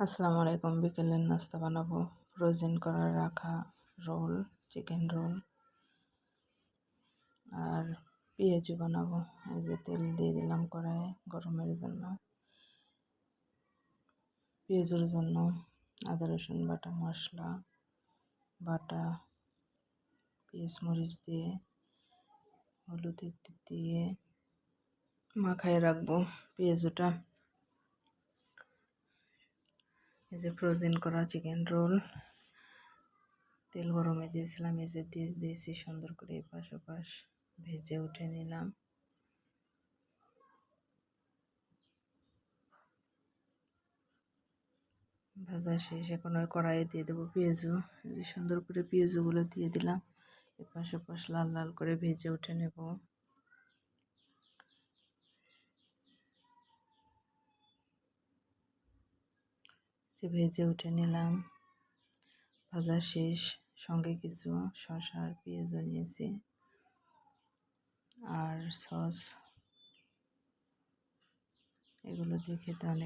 আসসালামু আলাইকুম। বিকেলের নাস্তা বানাবো ফ্রোজেন করা রাখা রোল, চিকেন রোল আর পেঁয়াজু বানাবো। এই যে তেল দিয়ে দিলাম কড়াইয়ে গরমের জন্য। পেঁয়াজুর জন্য আদা রসুন বাটা, মশলা বাটা, পেঁয়াজ মরিচ দিয়ে হলুদ একটু দিয়ে মাখায় রাখবো পেঁয়াজুটা। এই যে ফ্রোজেন করা চিকেন রোল তেল গরমে দিয়েছিলাম, এই যে দিয়ে দিয়েছি সুন্দর করে এপাশ ওপাশ ভেজে উঠে নিলাম। ভাজা শেষ, এখন ওই কড়াইয়ে দিয়ে দেবো পেঁয়াজু। সুন্দর করে পেঁয়াজুগুলো দিয়ে দিলাম, এপাশ ওপাশ লাল লাল করে ভেজে উঠে নেব। যে ভেজে উঠে নিলাম, ভাজা শেষ। সঙ্গে কিছু শসা আর পেঁয়াজও নিয়েছি আর সস, এগুলো দিয়ে খেতে অনেক